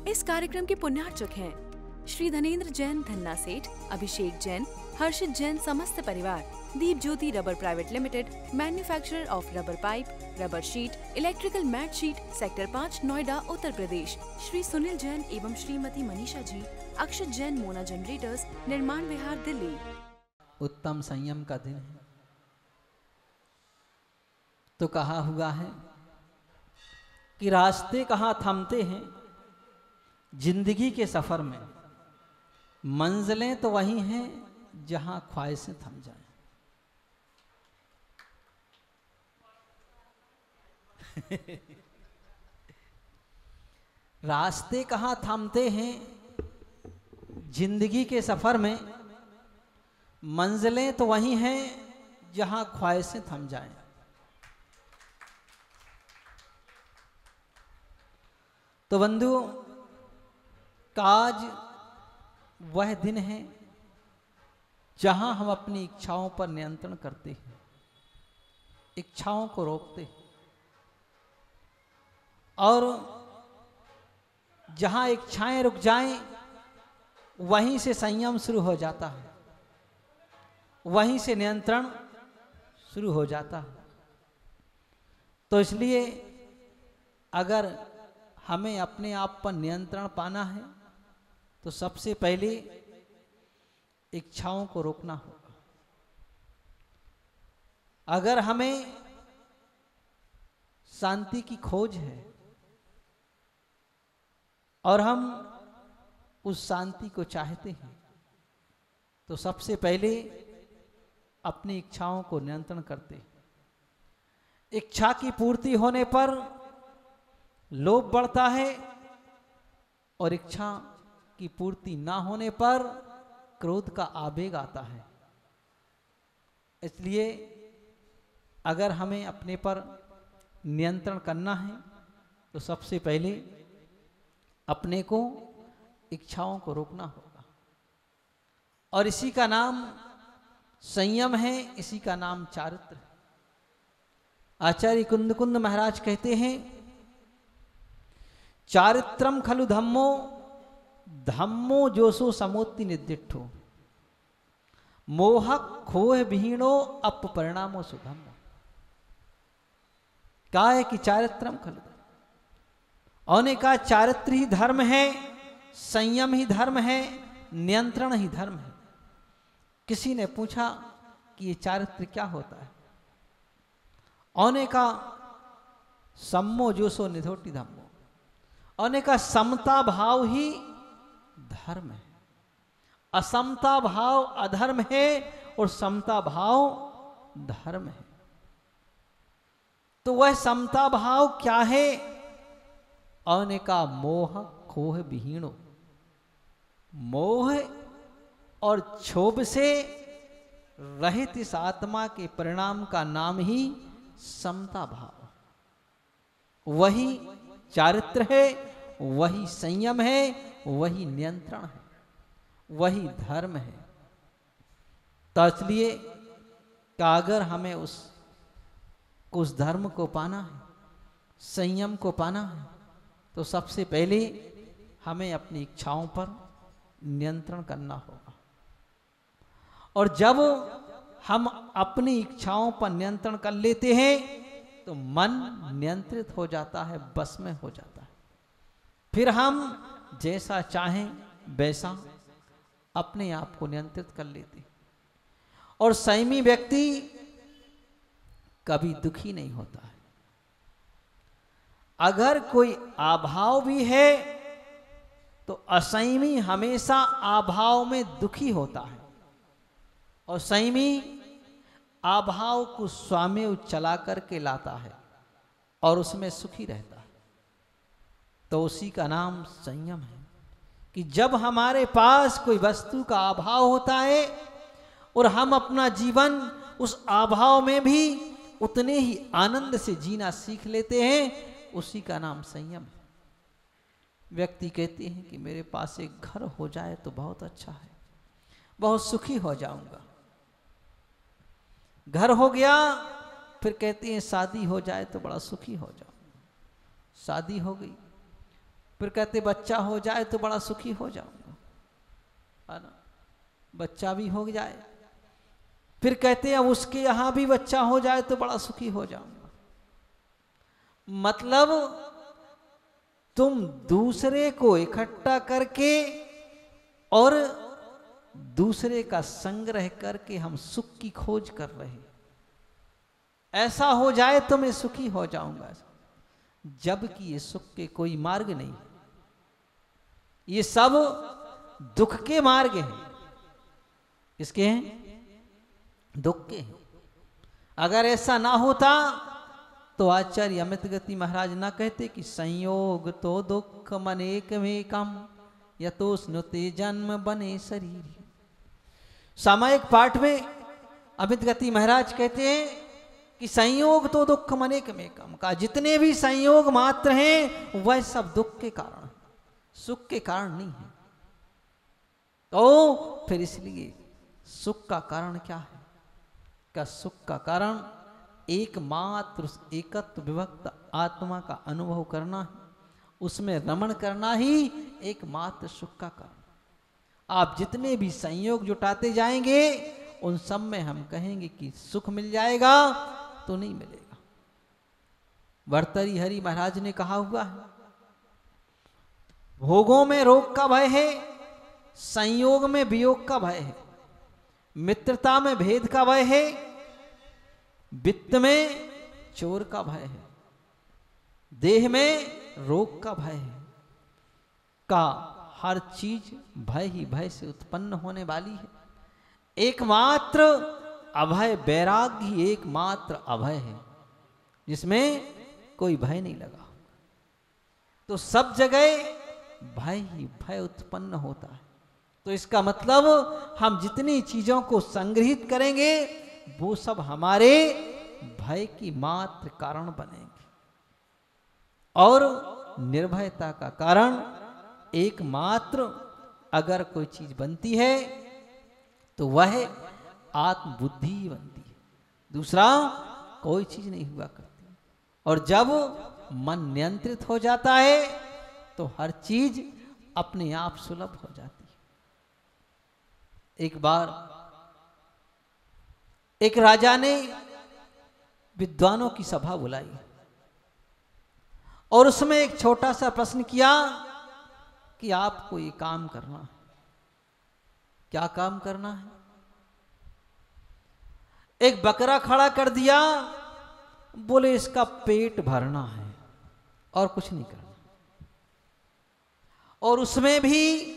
इस कार्यक्रम के पुण्यार्चक हैं श्री धनेन्द्र जैन, धन्ना सेठ, अभिषेक जैन, हर्षित जैन, समस्त परिवार, Deep Jyoti rubber private limited, manufacturer of rubber pipe, rubber sheet, electrical mat sheet, sector 5, Noida, Uttar Pradesh. Shri Sunil Jain एवं श्रीमती मनीषा जी, अक्षत जैन, मोना जनरेटर्स, निर्माण विहार, दिल्ली। उत्तम संयम का दिन है तो कहा हुआ है कि रास्ते कहाँ थमते हैं जिंदगी के सफर में, मंजिलें तो वही हैं जहां ख्वाहिशें थम जाएं। रास्ते कहाँ थमते हैं जिंदगी के सफर में, मंजिलें तो वही हैं जहां ख्वाहिशें थम जाएं। तो बंधु, आज वह दिन है जहां हम अपनी इच्छाओं पर नियंत्रण करते हैं, इच्छाओं को रोकते हैं, और जहां इच्छाएं रुक जाएं वहीं से संयम शुरू हो जाता है, वहीं से नियंत्रण शुरू हो जाता है। तो इसलिए अगर हमें अपने आप पर नियंत्रण पाना है तो सबसे पहले इच्छाओं को रोकना होगा। अगर हमें शांति की खोज है और हम उस शांति को चाहते हैं तो सबसे पहले अपनी इच्छाओं को नियंत्रण करते हैं। इच्छा की पूर्ति होने पर लोभ बढ़ता है और इच्छा की पूर्ति ना होने पर क्रोध का आवेग आता है। इसलिए अगर हमें अपने पर नियंत्रण करना है तो सबसे पहले अपने को, इच्छाओं को रोकना होगा। और इसी का नाम संयम है, इसी का नाम चारित्र है। आचार्य कुंद महाराज कहते हैं, चारित्रम खलु धम्मो, धम्मो जोसो समोत्ति निर्दिष्टो, मोह खोह विहीणो अप परिणामो सुधम्मो। कहा है कि चारित्रम खलु, और का चारित्र ही धर्म है, संयम ही धर्म है, नियंत्रण ही धर्म है। किसी ने पूछा कि ये चारित्र क्या होता है? औने का सम्मो जोसो निधोटी धम्मो, औने का समता भाव ही धर्म है। असमता भाव अधर्म है और समता भाव धर्म है। तो वह समता भाव क्या है? औने का मोह खोह विहीणो, मोह और क्षोभ से रहित इस आत्मा के परिणाम का नाम ही समता भाव। वही चारित्र है, वही संयम है, वही नियंत्रण है, वही धर्म है। तो इसलिए अगर हमें उस धर्म को पाना है, संयम को पाना है, तो सबसे पहले हमें अपनी इच्छाओं पर नियंत्रण करना होगा। और जब हम अपनी इच्छाओं पर नियंत्रण कर लेते हैं तो मन नियंत्रित हो जाता है, बस में हो जाता है। फिर हम जैसा चाहें वैसा अपने आप को नियंत्रित कर लेते। और संयमी व्यक्ति कभी दुखी नहीं होता है। अगर कोई अभाव भी है तो असंयमी हमेशा अभाव में दुखी होता है, और संयमी अभाव को स्वामेव चला करके लाता है और उसमें सुखी रहता है। तो उसी का नाम संयम है कि जब हमारे पास कोई वस्तु का अभाव होता है और हम अपना जीवन उस अभाव में भी उतने ही आनंद से जीना सीख लेते हैं, उसी का नाम संयम है। व्यक्ति कहते हैं कि मेरे पास एक घर हो जाए तो बहुत अच्छा है, बहुत सुखी हो जाऊंगा। घर हो गया, फिर कहते हैं शादी हो जाए तो बड़ा सुखी हो जाऊंगा। शादी हो गई, फिर कहते बच्चा हो जाए तो बड़ा सुखी हो जाऊंगा, है ना, बच्चा भी हो जाए। फिर कहते हैं उसके यहां भी बच्चा हो जाए तो बड़ा सुखी हो जाऊंगा। मतलब तुम दूसरे को इकट्ठा करके और दूसरे का संग्रह करके हम सुख की खोज कर रहे हैं। ऐसा हो जाए तो मैं सुखी हो जाऊंगा, जबकि ये सुख के कोई मार्ग नहीं, ये सब दुख के मार्ग हैं। किसके हैं? दुख के हैं। अगर ऐसा ना होता तो आचार्य अमित गति महाराज ना कहते कि संयोग तो दुख मनेक में कम यतो स्नुते जन्म बने शरीर। सामायिक पाठ में अमित गति महाराज कहते हैं कि संयोग तो दुख मनेक में कम का, जितने भी संयोग मात्र हैं वह सब दुख के कारण, सुख के कारण नहीं है। तो फिर इसलिए सुख का कारण क्या है? का सुख का कारण एकमात्र एकत्व विभक्त आत्मा का अनुभव करना है, उसमें रमण करना ही एकमात्र सुख का कारण। आप जितने भी संयोग जुटाते जाएंगे उन सब में हम कहेंगे कि सुख मिल जाएगा, तो नहीं मिलेगा। भर्तृहरि हरि महाराज ने कहा हुआ है, भोगों में रोग का भय है, संयोग में वियोग का भय है, मित्रता में भेद का भय है, वित्त में चोर का भय है, देह में रोग का भय है। का हर चीज भय ही भय से उत्पन्न होने वाली है। एकमात्र अभय वैराग्य ही एकमात्र अभय है, जिसमें कोई भय नहीं लगा। तो सब जगह भय ही भय उत्पन्न होता है। तो इसका मतलब हम जितनी चीजों को संग्रहित करेंगे वो सब हमारे भय की मात्र कारण बनेंगे। और निर्भयता का कारण एकमात्र अगर कोई चीज बनती है तो वह आत्मबुद्धि ही बनती है, दूसरा कोई चीज नहीं हुआ करती। और जब मन नियंत्रित हो जाता है तो हर चीज अपने आप सुलभ हो जाती है। एक बार एक राजा ने विद्वानों की सभा बुलाई और उसमें एक छोटा सा प्रश्न किया कि आपको ये काम करना है। क्या काम करना है? एक बकरा खड़ा कर दिया, बोले इसका पेट भरना है और कुछ नहीं करना। और उसमें भी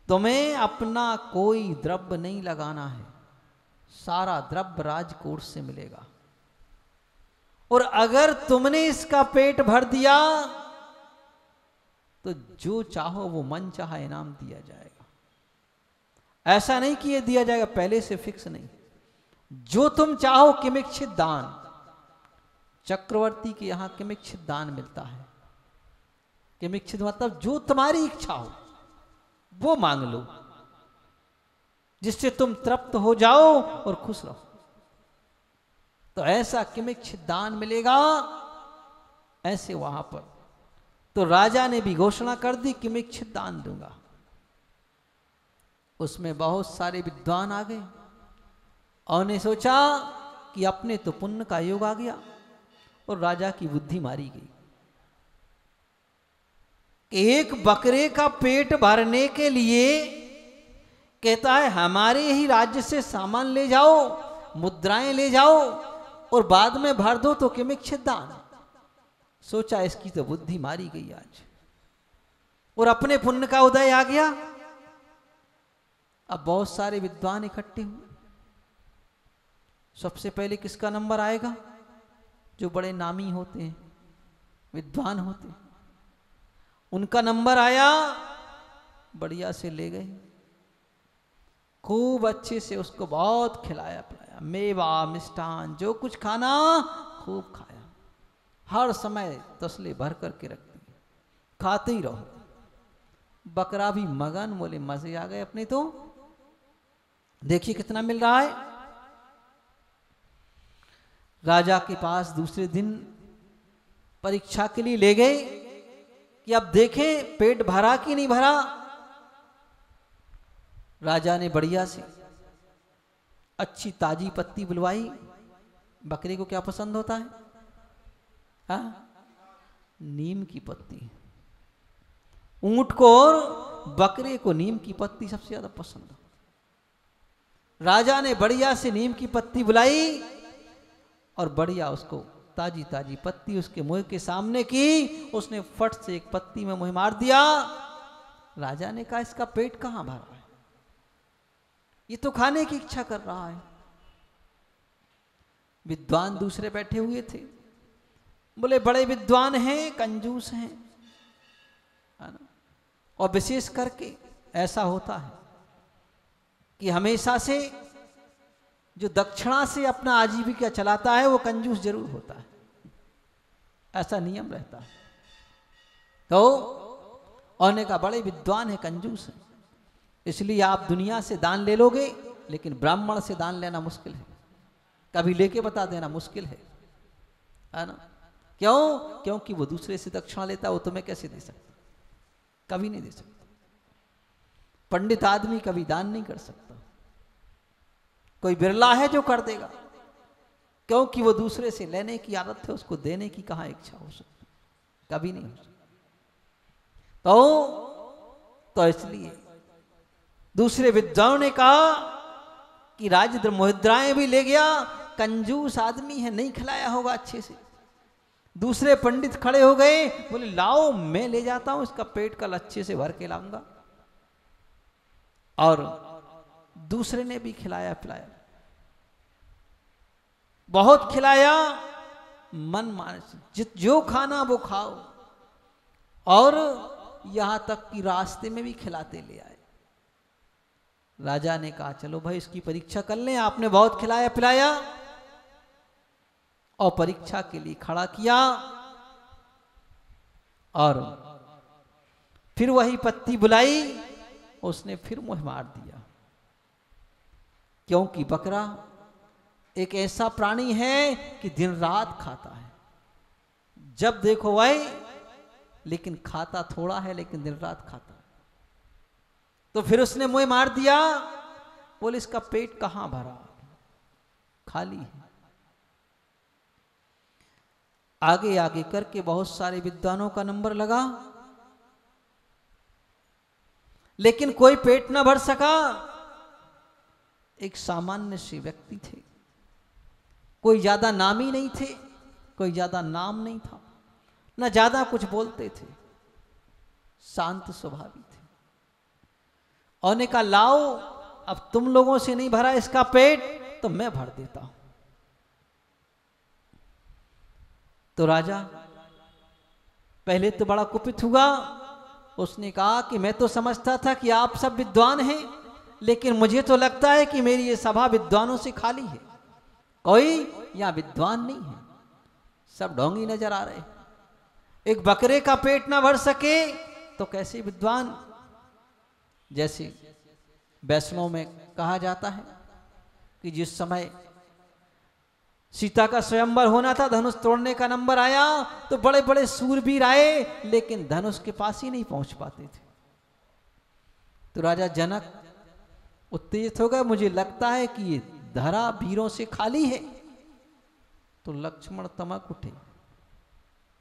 तुम्हें अपना कोई द्रव्य नहीं लगाना है, सारा द्रव्य राजकोष से मिलेगा। और अगर तुमने इसका पेट भर दिया तो जो चाहो वो मन चाहा इनाम दिया जाएगा। ऐसा नहीं कि ये दिया जाएगा, पहले से फिक्स नहीं। जो तुम चाहो किमिच्छित दान, चक्रवर्ती के यहां किमिच्छित दान मिलता है। किमिच्छित मतलब जो तुम्हारी इच्छा हो वो मांग लो, जिससे तुम तृप्त हो जाओ और खुश रहो। तो ऐसा किमिच्छित दान मिलेगा ऐसे वहां पर। तो राजा ने भी घोषणा कर दी किमिच्छित दान दूंगा। उसमें बहुत सारे विद्वान आ गए और ने सोचा कि अपने तो पुण्य का योग आ गया, और राजा की बुद्धि मारी गई। एक बकरे का पेट भरने के लिए कहता है हमारे ही राज्य से सामान ले जाओ, मुद्राएं ले जाओ और बाद में भर दो तो किमिच्छित दान। सोचा इसकी तो बुद्धि मारी गई आज, और अपने पुण्य का उदय आ गया। अब बहुत सारे विद्वान इकट्ठे हुए। सबसे पहले किसका नंबर आएगा? जो बड़े नामी होते हैं, विद्वान होते हैं, उनका नंबर आया। बढ़िया से ले गए, खूब अच्छे से उसको बहुत खिलाया पिलाया, मेवा मिष्ठान जो कुछ खाना खूब खाया। हर समय तसले भर करके रखते, खाते ही रहो। बकरा भी मगन, बोले मजे आ गए अपने। तो देखिए कितना मिल रहा है। राजा के पास दूसरे दिन परीक्षा के लिए ले गए कि अब देखें पेट भरा कि नहीं भरा। राजा ने बढ़िया से अच्छी ताजी पत्ती बुलवाई। बकरे को क्या पसंद होता है? हाँ, नीम की पत्ती। ऊंट को और बकरे को नीम की पत्ती सबसे ज्यादा पसंद है। राजा ने बढ़िया से नीम की पत्ती बुलाई और बढ़िया उसको ताजी ताजी पत्ती उसके मुंह के सामने की। उसने फट से एक पत्ती में मुंह मार दिया। राजा ने कहा इसका पेट कहां भरा है, ये तो खाने की इच्छा कर रहा है। विद्वान दूसरे बैठे हुए थे, बोले बड़े विद्वान हैं, कंजूस हैं, है ना। और विशेष करके ऐसा होता है कि हमेशा से जो दक्षिणा से अपना आजीविका चलाता है वो कंजूस जरूर होता है, ऐसा नियम रहता है। तो औने का बड़े विद्वान है, कंजूस है, इसलिए आप दुनिया से दान ले लोगे लेकिन ब्राह्मण से दान लेना मुश्किल है, कभी लेके बता देना मुश्किल है ना। क्यों? क्योंकि वो दूसरे से दक्षिणा लेता है, वो तुम्हें कैसे दे सकता? कभी नहीं दे सकता। पंडित आदमी कभी दान नहीं कर सकता, कोई बिरला है जो कर देगा, क्योंकि वो दूसरे से लेने की आदत है, उसको देने की कहां इच्छा हो सकती, कभी नहीं हो सकती। तो इसलिए दूसरे विद्वानों ने कहा कि राजेंद्र मुद्राएं भी ले गया, कंजूस आदमी है, नहीं खिलाया होगा अच्छे से। दूसरे पंडित खड़े हो गए, बोले लाओ मैं ले जाता हूं, इसका पेट कल अच्छे से भर के लाऊंगा। और दूसरे ने भी खिलाया पिलाया, बहुत खिलाया, मन मानस जो खाना वो खाओ, और यहां तक कि रास्ते में भी खिलाते ले आए। राजा ने कहा चलो भाई इसकी परीक्षा कर लें, आपने बहुत खिलाया पिलाया। और परीक्षा के लिए खड़ा किया और फिर वही पत्ती बुलाई, उसने फिर मुंह मार दिया। क्योंकि बकरा एक ऐसा प्राणी है कि दिन रात खाता है, जब देखो वही, लेकिन खाता थोड़ा है, लेकिन दिन रात खाता है। तो फिर उसने मुंह मार दिया, बोले इसका पेट कहां भरा, खाली है। आगे आगे करके बहुत सारे विद्वानों का नंबर लगा, लेकिन कोई पेट ना भर सका। एक सामान्य से व्यक्ति थे, कोई ज्यादा नामी नहीं थे, कोई ज्यादा नाम नहीं था, ना ज्यादा कुछ बोलते थे, शांत स्वभावी थे। और ने कहा लाओ, अब तुम लोगों से नहीं भरा इसका पेट, तो मैं भर देता हूं। तो राजा पहले तो बड़ा कुपित हुआ, उसने कहा कि मैं तो समझता था कि आप सब विद्वान हैं, लेकिन मुझे तो लगता है कि मेरी ये सभा विद्वानों से खाली है, कोई यहां विद्वान नहीं है, सब ढोंगी नजर आ रहे। एक बकरे का पेट ना भर सके तो कैसे विद्वान। जैसे वैष्णव में कहा जाता है कि जिस समय सीता का स्वयंवर होना था, धनुष तोड़ने का नंबर आया, तो बड़े बड़े सूरवीर आए, लेकिन धनुष के पास ही नहीं पहुंच पाते थे। तो राजा जनक उत्तेजित हो गए, मुझे लगता है कि ये धरा वीरों से खाली है। तो लक्ष्मण तमक उठे,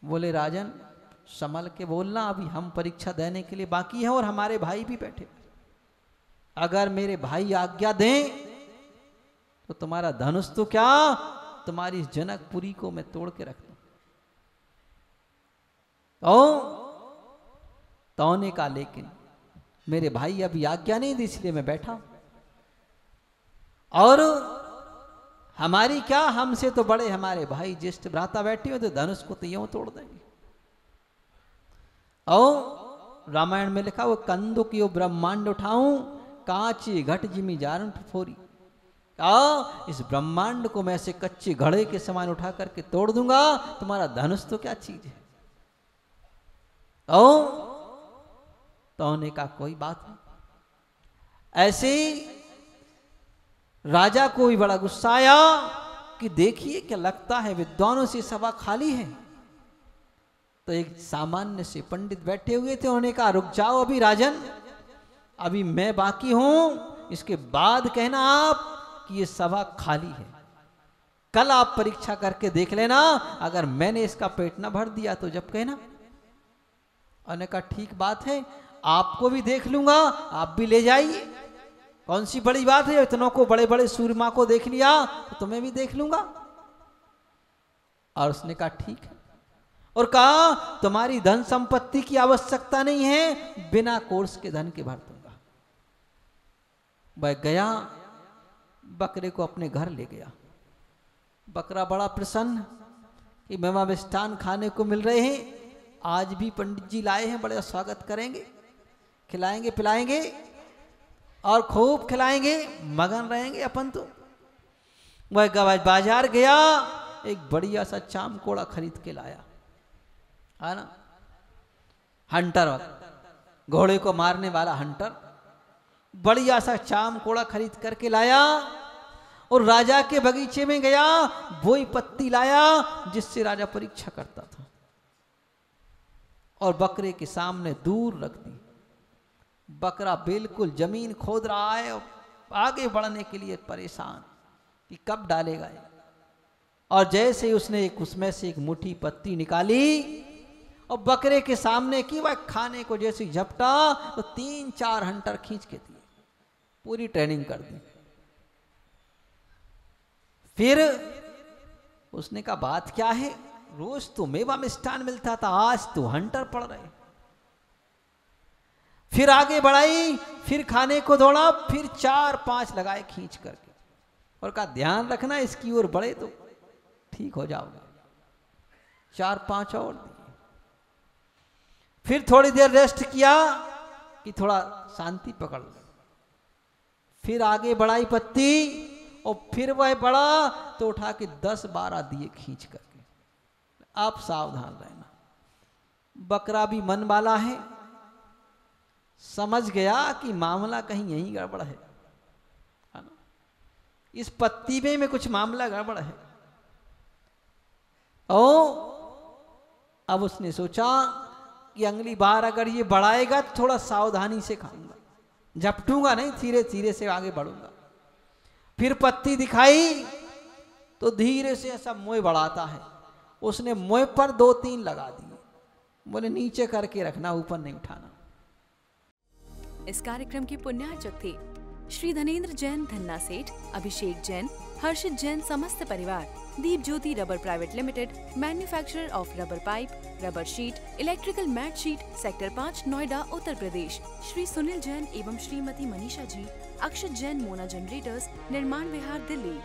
बोले राजन संभल के बोलना, अभी हम परीक्षा देने के लिए बाकी हैं और हमारे भाई भी बैठे, अगर मेरे भाई आज्ञा दें तो तुम्हारा धनुष तो क्या, तुम्हारी जनकपुरी को मैं तोड़ के रख दूं। तो ने कहा लेकिन मेरे भाई अभी आज्ञा नहीं दी, इसलिए मैं बैठा, और हमारी क्या, हमसे तो बड़े हमारे भाई ज्येष्ठ भ्राता बैठे हो, तो धनुष को तो यूं तोड़ देंगे। और रामायण में लिखा, वो कंदो की ब्रह्मांड उठाऊं, कांची घट जिमी जारन फोरी। इस ब्रह्मांड को मैं ऐसे कच्चे घड़े के समान उठा करके तोड़ दूंगा, तुम्हारा धनुष तो क्या चीज है। तो ने कहा कोई बात नहीं। ऐसे राजा को भी बड़ा गुस्सा आया कि देखिए क्या लगता है विद्वानों से सभा खाली है, तो एक सामान्य से पंडित बैठे हुए थे, उन्होंने कहा रुक जाओ अभी राजन, अभी मैं बाकी हूं, इसके बाद कहना आप कि ये सभा खाली है। कल आप परीक्षा करके देख लेना, अगर मैंने इसका पेट ना भर दिया तो जब कहना। उन्होंने कहा ठीक बात है, आपको भी देख लूंगा, आप भी ले जाइए, कौन सी बड़ी बात है, इतनों को, बड़े बड़े सूरमा को देख लिया तो तुम्हें भी देख लूंगा। और उसने कहा ठीक है, और कहा तुम्हारी धन संपत्ति की आवश्यकता नहीं है, बिना कोर्स के धन के भर दूंगा। वह गया, बकरे को अपने घर ले गया। बकरा बड़ा प्रसन्न कि मेवा मिष्ठान खाने को मिल रहे हैं, आज भी पंडित जी लाए हैं, बड़े स्वागत करेंगे, खिलाएंगे पिलाएंगे और खूब खिलाएंगे, मगन रहेंगे अपन तो। वह बाजार गया, एक बढ़िया सा चाम कोड़ा खरीद के लाया, है ना, हंटर, घोड़े को मारने वाला हंटर, बढ़िया सा चाम कोड़ा खरीद करके लाया और राजा के बगीचे में गया, वही पत्ती लाया जिससे राजा परीक्षा करता था, और बकरे के सामने दूर रख दी। बकरा बिल्कुल जमीन खोद रहा है और आगे बढ़ने के लिए परेशान कि कब डालेगा ये। और जैसे ही उसने उसमें से एक मुट्ठी पत्ती निकाली और बकरे के सामने की, वह खाने को जैसे झपटा तो 3-4 हंटर खींच के दिए, पूरी ट्रेनिंग कर दी। फिर उसने कहा बात क्या है, रोज तो मेवा मिष्ठान मिलता था, आज तो हंटर पड़ रहे। फिर आगे बढ़ाई, फिर खाने को दौड़ा, फिर 4-5 लगाए खींच करके, और कहा ध्यान रखना इसकी ओर बढ़े तो ठीक हो जाओगे। 4-5 और दिए। फिर थोड़ी देर रेस्ट किया कि थोड़ा शांति पकड़ लो। फिर आगे बढ़ाई पत्ती, और फिर वह बड़ा तो उठा के 10-12 दिए खींच करके। आप सावधान रहना, बकरा भी मन वाला है, समझ गया कि मामला कहीं यहीं गड़बड़ है ना, इस पत्ती में कुछ मामला गड़बड़ है। अब उसने सोचा कि अगली बार अगर ये बढ़ाएगा तो थोड़ा सावधानी से खाऊंगा, झपटूंगा नहीं, धीरे धीरे से आगे बढ़ूंगा। फिर पत्ती दिखाई तो धीरे से ऐसा मोय बढ़ाता है, उसने मोय पर 2-3 लगा दिए, बोले नीचे करके रखना, ऊपर नहीं उठाना। इस कार्यक्रम के पुण्यार्चक थे श्री धनेंद्र जैन धन्ना सेठ, अभिषेक जैन, हर्षित जैन समस्त परिवार। Deep Jyoti rubber private limited, manufacturer of rubber pipe, rubber sheet, electrical mat sheet, sector 5, Noida, Uttar Pradesh. Shri Sunil Jain एवं श्रीमती मनीषा जी, अक्षत जैन मोना जनरेटर्स, निर्माण विहार, दिल्ली।